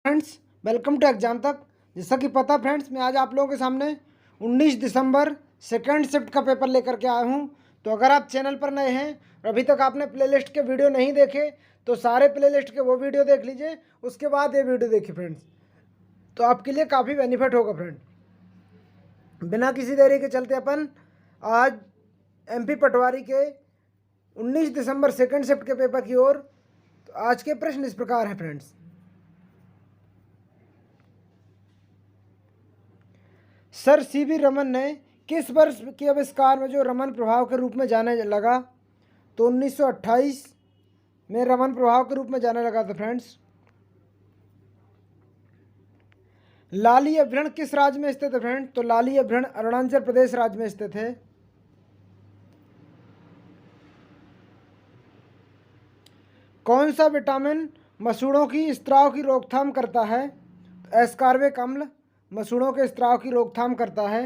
Friends, welcome to exam तक। जैसा कि पता फ्रेंड्स, मैं आज आप लोगों के सामने 19 दिसंबर सेकंड शिफ्ट का पेपर लेकर के आया हूं। तो अगर आप चैनल पर नए हैं और अभी तक आपने प्लेलिस्ट के वीडियो नहीं देखे तो सारे प्लेलिस्ट के वो वीडियो देख लीजिए, उसके बाद ये वीडियो देखिए फ्रेंड्स, तो आपके लिए काफ़ी बेनिफिट होगा फ्रेंड। बिना किसी देरी के चलते अपन आज MP पटवारी के 19 दिसंबर सेकंड शिफ्ट के पेपर की ओर। तो आज के प्रश्न इस प्रकार हैं फ्रेंड्स। सर CV रमन ने किस वर्ष के आविष्कार में जो रमन प्रभाव के रूप में जाने लगा? तो 1928 में रमन प्रभाव के रूप में जाने लगा था फ्रेंड्स। लाली अभ्यारण्य किस राज्य में स्थित है फ्रेंड्स? तो लाली अभ्यारण्य अरुणाचल प्रदेश राज्य में स्थित है। कौन सा विटामिन मसूड़ों की स्त्राव की रोकथाम करता है? तो एस्कॉर्बिक अम्ल मसूड़ों के स्त्राव की रोकथाम करता है।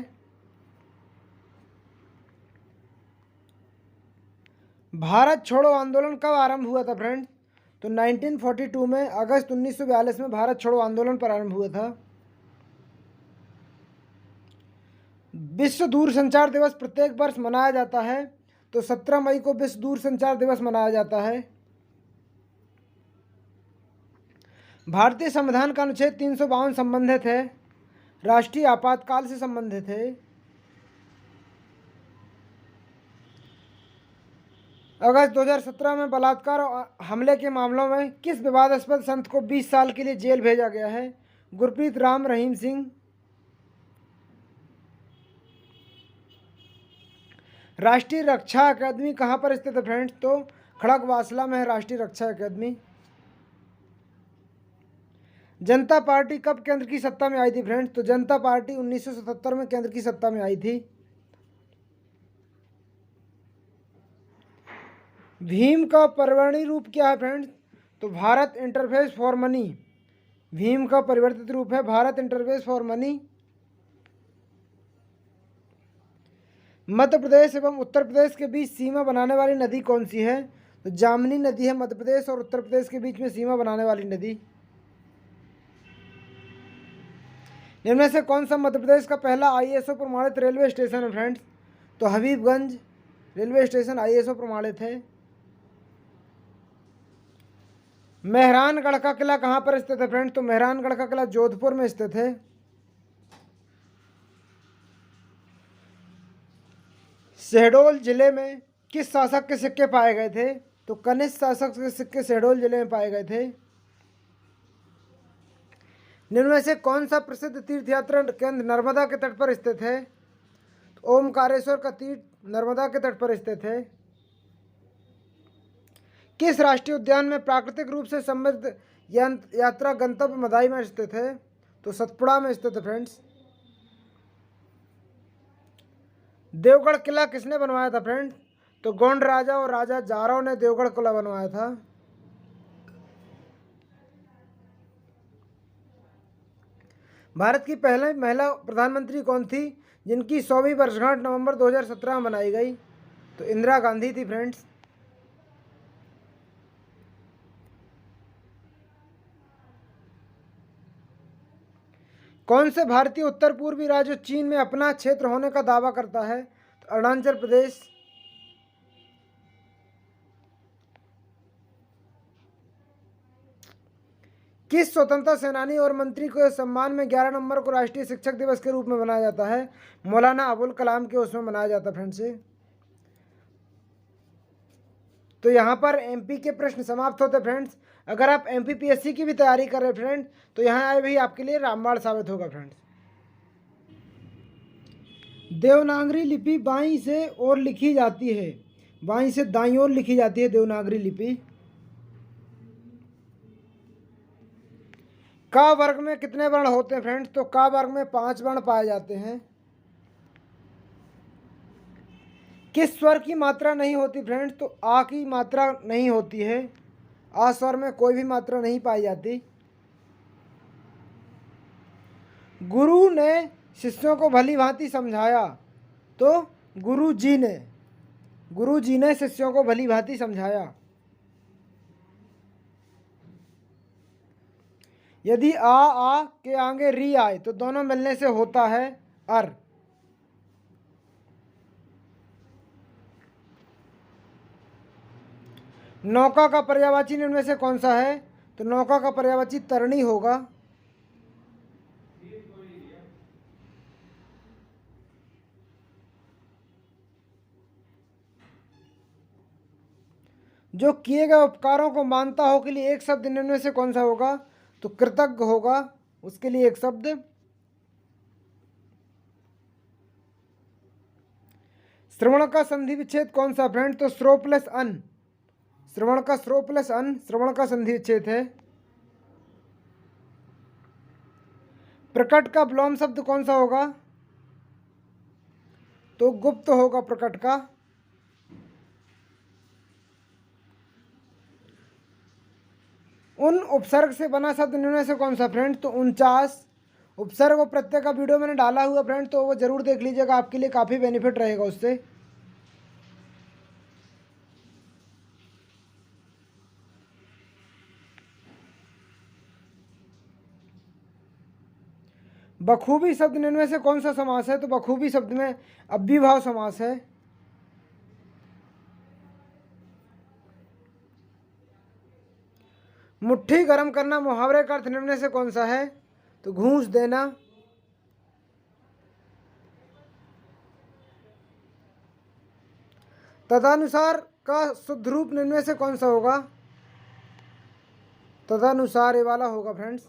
भारत छोड़ो आंदोलन कब आरंभ हुआ था फ्रेंड्स? तो 1942 में, अगस्त 1942 में भारत छोड़ो आंदोलन प्रारंभ हुआ था। विश्व दूरसंचार दिवस प्रत्येक वर्ष मनाया जाता है। तो 17 मई को विश्व दूरसंचार दिवस मनाया जाता है। भारतीय संविधान का अनुच्छेद 352 संबंधित है राष्ट्रीय आपातकाल से संबंधित है। अगस्त 2017 में बलात्कार और हमले के मामलों में किस विवादास्पद संत को 20 साल के लिए जेल भेजा गया है? गुरप्रीत राम रहीम सिंह। राष्ट्रीय रक्षा अकादमी कहाँ पर स्थित है फ्रेंड्स? तो खड़गवासला में है राष्ट्रीय रक्षा अकादमी। जनता पार्टी कब केंद्र की सत्ता में आई थी फ्रेंड्स? तो जनता पार्टी 1977 में केंद्र की सत्ता में आई थी। भीम का परिवर्णी रूप क्या है फ्रेंड्स? तो Bharat interface for money. Bhim का परिवर्तित रूप है Bharat interface for money. Madhya Pradesh एवं उत्तर प्रदेश के बीच सीमा बनाने वाली नदी कौन सी है? तो जामनी नदी है मध्य प्रदेश और उत्तर प्रदेश के बीच में सीमा बनाने वाली नदी। इनमें से कौन सा मध्य प्रदेश का पहला ISO प्रमाणित रेलवे स्टेशन है फ्रेंड्स? तो हबीबगंज रेलवे स्टेशन ISO प्रमाणित है। मेहरानगढ़ का किला कहाँ पर स्थित है फ्रेंड्स? तो मेहरानगढ़ का किला जोधपुर में स्थित है। शहडोल जिले में किस शासक के सिक्के पाए गए थे? तो कनिष्क शासक के सिक्के शहडोल जिले में पाए गए थे। निम्न में से कौन सा प्रसिद्ध तीर्थ यात्रा केंद्र नर्मदा के तट पर स्थित है? तो ओमकारेश्वर का तीर्थ नर्मदा के तट पर स्थित है। किस राष्ट्रीय उद्यान में प्राकृतिक रूप से समृद्ध यात्रा गंतव्य मदाई में स्थित है? तो सतपुड़ा में स्थित है फ्रेंड्स। देवगढ़ किला किसने बनवाया था फ्रेंड्स? तो गोंड राजा और राजा जारव ने देवगढ़ किला बनवाया था। भारत की पहली महिला प्रधानमंत्री कौन थी जिनकी 100वीं वर्षगांठ नवंबर 2017 में मनाई गई? तो इंदिरा गांधी थी फ्रेंड्स। कौन से भारतीय उत्तर पूर्वी राज्य चीन में अपना क्षेत्र होने का दावा करता है? तो अरुणाचल प्रदेश। किस स्वतंत्रता सेनानी और मंत्री के सम्मान में 11 नवंबर को राष्ट्रीय शिक्षक दिवस के रूप में मनाया जाता है? मौलाना अबुल कलाम के उसमें मनाया जाता है फ्रेंड्स। तो यहाँ पर MP के प्रश्न समाप्त होते फ्रेंड्स। अगर आप MPPSC की भी तैयारी कर रहे हैं फ्रेंड्स, तो यहाँ आए भी आपके लिए रामबाण साबित होगा फ्रेंड्स। देवनागरी लिपि बाईं से ओर लिखी जाती है, बाईं से दाईं ओर लिखी जाती है देवनागरी लिपि। का वर्ग में कितने वर्ण होते हैं फ्रेंड्स? तो का वर्ग में 5 वर्ण पाए जाते हैं। किस स्वर की मात्रा नहीं होती फ्रेंड्स? तो आ की मात्रा नहीं होती है। आ स्वर में कोई भी मात्रा नहीं पाई जाती। गुरु ने शिष्यों को भली भांति समझाया। तो गुरु जी ने शिष्यों को भली भांति समझाया। यदि आ के आगे री आए तो दोनों मिलने से होता है अर। नौका का पर्यायवाची निम्न में से कौन सा है? तो नौका का पर्यायवाची तरणी होगा। जो किए गए उपकारों को मानता हो के लिए एक शब्द निम्न में से कौन सा होगा? तो कृतज्ञ होगा, उसके लिए एक शब्द। श्रवण का संधि विच्छेद कौन सा फ्रेंड? तो श्रो प्लस अन। श्रवण का श्रो प्लस अन श्रवण का संधि विच्छेद है। प्रकट का विलोम शब्द कौन सा होगा? तो गुप्त होगा प्रकट का। उन उपसर्ग से बना शब्द निम्न से कौन सा फ्रेंड? तो 49। उपसर्ग और प्रत्यय का वीडियो मैंने डाला हुआ फ्रेंड, तो वो जरूर देख लीजिएगा, आपके लिए काफ़ी बेनिफिट रहेगा उससे। बखूबी शब्द निम्न में से कौन सा समास है? तो बखूबी शब्द में अव्ययभाव समास है। मुट्ठी गर्म करना मुहावरे का अर्थ निम्न में से कौन सा है? तो घूंस देना। तदनुसार का शुद्ध रूप निम्न में से कौन सा होगा? तदनुसार ये वाला होगा फ्रेंड्स।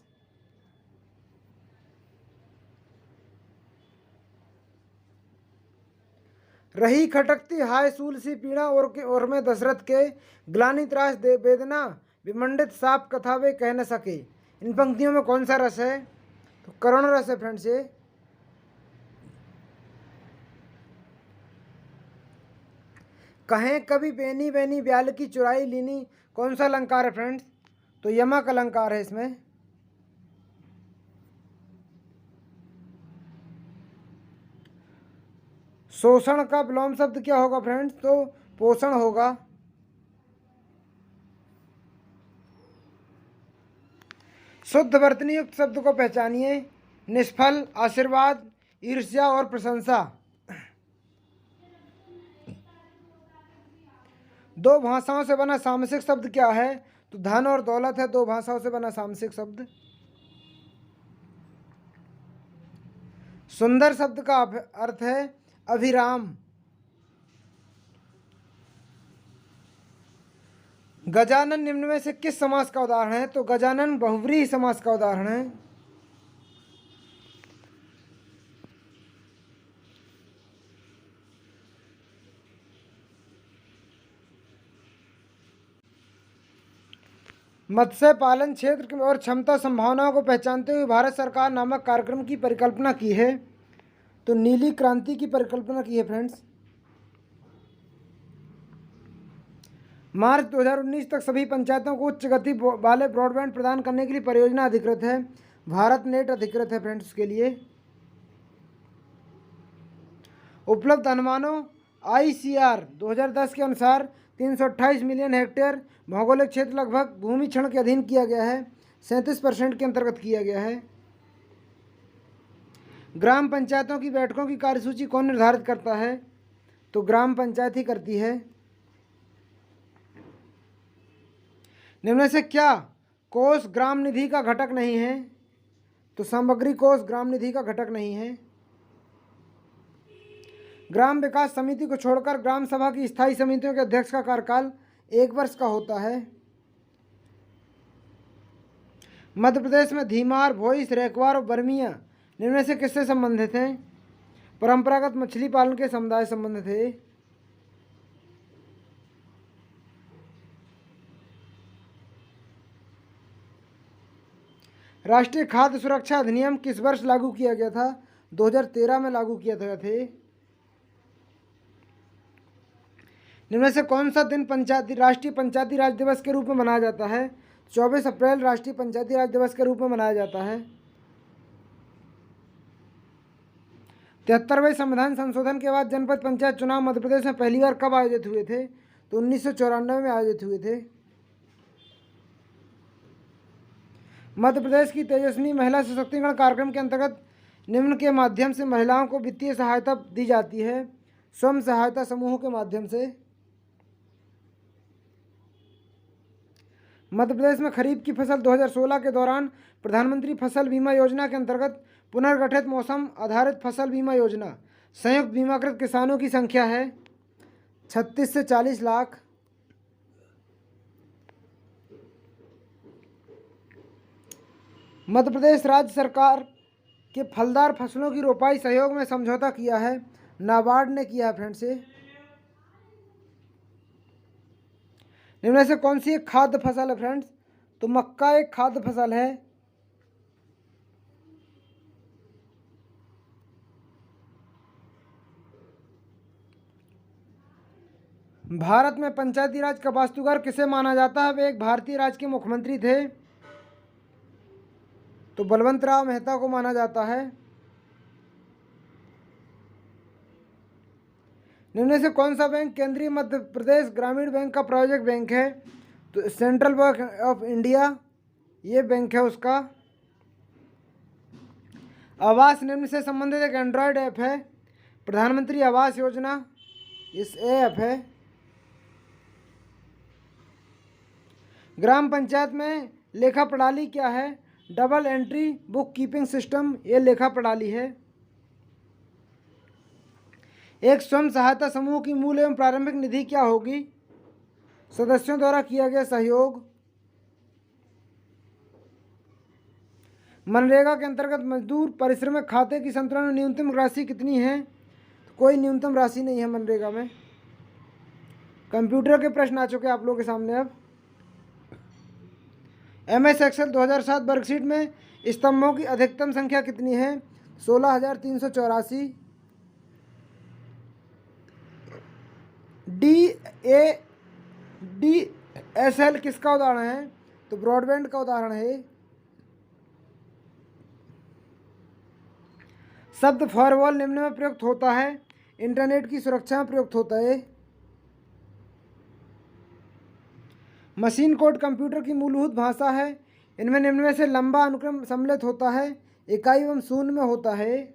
रही खटकती हाय सूल सी पीड़ा और मैं दशरथ के ग्लानि त्रास दे वेदना विमंडित साप कथा वे कह न सके। इन पंक्तियों में कौन सा रस है? तो करुण रस है फ्रेंड्स ये। कहें कभी बेनी बेनी ब्याल की चुराई लीनी कौन सा अलंकार है फ्रेंड्स? तो यमक अलंकार है इसमें। शोषण का विलोम शब्द क्या होगा फ्रेंड्स? तो पोषण होगा। शुद्ध वर्तनी युक्त शब्द को पहचानिए। निष्फल, आशीर्वाद, ईर्ष्या और प्रशंसा। दो भाषाओं से बना सामसिक शब्द क्या है? तो धन और दौलत है दो भाषाओं से बना सामसिक शब्द। सुंदर शब्द का अर्थ है अभिराम। गजानन निम्न में से किस समास का उदाहरण है? तो गजानन बहुव्रीहि समास का उदाहरण है। मत्स्य पालन क्षेत्र और क्षमता संभावनाओं को पहचानते हुए भारत सरकार नामक कार्यक्रम की परिकल्पना की है। तो नीली क्रांति की परिकल्पना की है फ्रेंड्स। मार्च 2019 तक सभी पंचायतों को उच्च गति वाले ब्रॉडबैंड प्रदान करने के लिए परियोजना अधिकृत है। भारत नेट अधिकृत है फ्रेंड्स उसके लिए। उपलब्ध अनुमानों ICR 2010 के अनुसार 328 मिलियन हेक्टेयर भौगोलिक क्षेत्र लगभग भूमि क्षण के अधीन किया गया है। 37% के अंतर्गत किया गया है। ग्राम पंचायतों की बैठकों की कार्यसूची कौन निर्धारित करता है? तो ग्राम पंचायत ही करती है। निम्न में से क्या कोष ग्राम निधि का घटक नहीं है? तो सामग्री कोष ग्राम निधि का घटक नहीं है। ग्राम विकास समिति को छोड़कर ग्राम सभा की स्थायी समितियों के अध्यक्ष का कार्यकाल 1 वर्ष का होता है। मध्य प्रदेश में धीमार, भोईस, रैकवार और बर्मिया निम्न में से किससे संबंधित हैं? परंपरागत मछली पालन के समुदाय संबंधित है। राष्ट्रीय खाद्य सुरक्षा अधिनियम किस वर्ष लागू किया गया था? 2013 में लागू किया गया थे। निम्न से कौन सा दिन राष्ट्रीय पंचायती राज दिवस के रूप में मनाया जाता है? 24 अप्रैल राष्ट्रीय पंचायती राज दिवस के रूप में मनाया जाता है। 73वें संविधान संशोधन के बाद जनपद पंचायत चुनाव मध्य प्रदेश में पहली बार कब आयोजित हुए थे? तो 1994 में आयोजित हुए थे। मध्य प्रदेश की तेजस्विनी महिला सशक्तिकरण कार्यक्रम के अंतर्गत निम्न के माध्यम से महिलाओं को वित्तीय सहायता दी जाती है। स्वयं सहायता समूहों के माध्यम से। मध्य प्रदेश में खरीफ की फसल 2016 के दौरान प्रधानमंत्री फसल बीमा योजना के अंतर्गत पुनर्गठित मौसम आधारित फसल बीमा योजना संयुक्त बीमाकृत किसानों की संख्या है 36 से 40 लाख। मध्य प्रदेश राज्य सरकार के फलदार फसलों की रोपाई सहयोग में समझौता किया है, नाबार्ड ने किया है फ्रेंड्स। इनमें से कौन सी एक खाद्य फसल है फ्रेंड्स? तो मक्का एक खाद्य फसल है। भारत में पंचायती राज का वास्तुकार किसे माना जाता है? वे एक भारतीय राज्य के मुख्यमंत्री थे, तो बलवंत राव मेहता को माना जाता है। निम्न से कौन सा बैंक केंद्रीय मध्य प्रदेश ग्रामीण बैंक का प्रायोजक बैंक है? तो सेंट्रल बैंक ऑफ इंडिया ये बैंक है उसका। आवास निम्न से संबंधित एक एंड्रॉयड ऐप है, प्रधानमंत्री आवास योजना इस ऐप है। ग्राम पंचायत में लेखा प्रणाली क्या है? Double entry book keeping system ये लेखा प्रणाली है। एक स्वयं सहायता समूह की मूल एवं प्रारंभिक निधि क्या होगी? सदस्यों द्वारा किया गया सहयोग। मनरेगा के अंतर्गत मजदूर परिश्रमिक खाते की संतुलन में न्यूनतम राशि कितनी है? तो कोई न्यूनतम राशि नहीं है मनरेगा में। कंप्यूटर के प्रश्न आ चुके हैं आप लोगों के सामने। अब MS एक्सेल 2007 वर्कशीट में स्तंभों की अधिकतम संख्या कितनी है? 16,384। DSL किसका उदाहरण है? तो ब्रॉडबैंड का उदाहरण है। शब्द फॉरवॉल निम्न में प्रयुक्त होता है? इंटरनेट की सुरक्षा में प्रयुक्त होता है। मशीन कोड कंप्यूटर की मूलभूत भाषा है। इनमें निम्न में से लंबा अनुक्रम सम्मिलित होता है, इकाई एवं शून्य में होता है।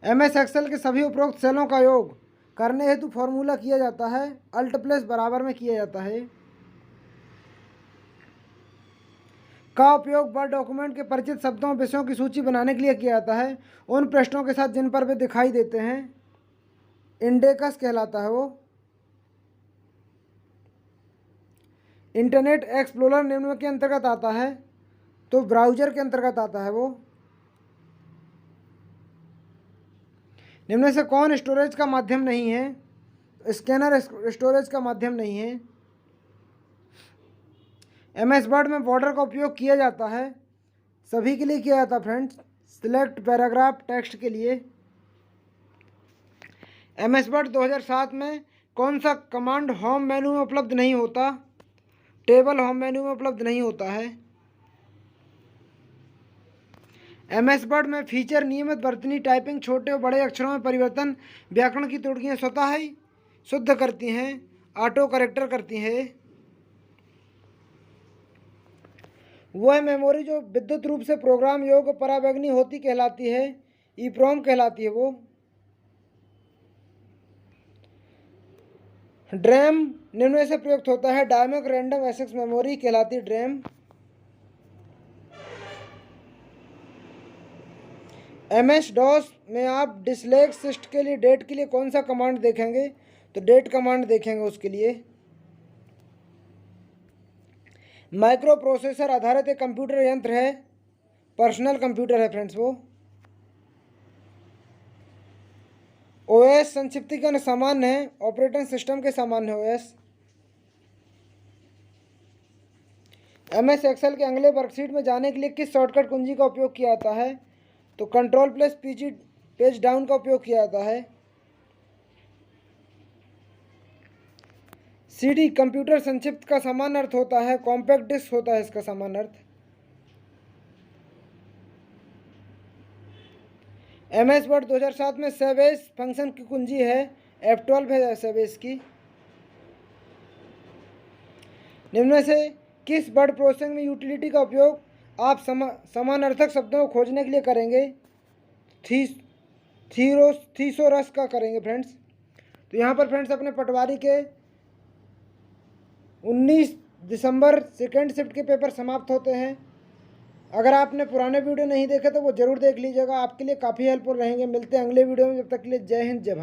MS एक्सेल के सभी उपरोक्त सेलों का योग करने हेतु फॉर्मूला किया जाता है, Alt+ बराबर में किया जाता है। का उपयोग वर्ड डॉक्यूमेंट के परिचित शब्दों विषयों की सूची बनाने के लिए किया जाता है उन पृष्ठों के साथ जिन पर वे दिखाई देते हैं। इंडेक्स कहलाता है वो। इंटरनेट एक्सप्लोरर निम्न के अंतर्गत आता है? तो ब्राउज़र के अंतर्गत आता है वो। निम्न से कौन स्टोरेज का माध्यम नहीं है? स्कैनर स्टोरेज का माध्यम नहीं है। MS वर्ड में बॉर्डर का उपयोग किया जाता है, सभी के लिए किया जाता है फ्रेंड्स। सिलेक्ट पैराग्राफ टेक्स्ट के लिए। MS वर्ड 2007 में कौन सा कमांड होम मेनू में उपलब्ध नहीं होता? टेबल होम मेनू में उपलब्ध नहीं होता है। MS वर्ड में फीचर नियमित वर्तनी टाइपिंग छोटे और बड़े अक्षरों में परिवर्तन व्याकरण की त्रुटियां स्वतः ही शुद्ध करती हैं, ऑटो करेक्टर करती हैं। वह मेमोरी जो विद्युत रूप से प्रोग्राम योग्य परावैगनी होती कहलाती है, EEPROM कहलाती है वो। ड्रैम निम्न में से प्रयुक्त होता है? डायनेमिक रैंडम एक्सेस मेमोरी कहलाती है ड्रैम। MS-DOS में आप डिसलेक्सिस्ट के लिए डेट के लिए कौन सा कमांड देखेंगे? तो डेट कमांड देखेंगे उसके लिए। माइक्रो प्रोसेसर आधारित एक कंप्यूटर यंत्र है, पर्सनल कंप्यूटर है फ्रेंड्स वो। OS संक्षिप्तीकरण सामान्य है, ऑपरेटिंग सिस्टम के सामान्य OS। MS एक्सेल के अगले वर्कशीट में जाने के लिए किस शॉर्टकट कुंजी का उपयोग किया जाता है? तो Ctrl+PG पेज डाउन का उपयोग किया जाता है। CD कंप्यूटर संक्षिप्त का सामान्य अर्थ होता है, कॉम्पैक्ट डिस्क होता है इसका सामान्य अर्थ। MS वर्ड 2007 में सेवेज फंक्शन की कुंजी है, F12 है सेवेज की। निम्न में से किस वर्ड प्रोसेसिंग में यूटिलिटी का उपयोग आप समानार्थक शब्दों को खोजने के लिए करेंगे? थीसोरस का करेंगे फ्रेंड्स। तो यहाँ पर फ्रेंड्स अपने पटवारी के 19 दिसंबर सेकेंड शिफ्ट के पेपर समाप्त होते हैं। अगर आपने पुराने वीडियो नहीं देखे तो वो ज़रूर देख लीजिएगा, आपके लिए काफ़ी हेल्पफुल रहेंगे। मिलते हैं अगले वीडियो में, जब तक के लिए जय हिंद जय भारत।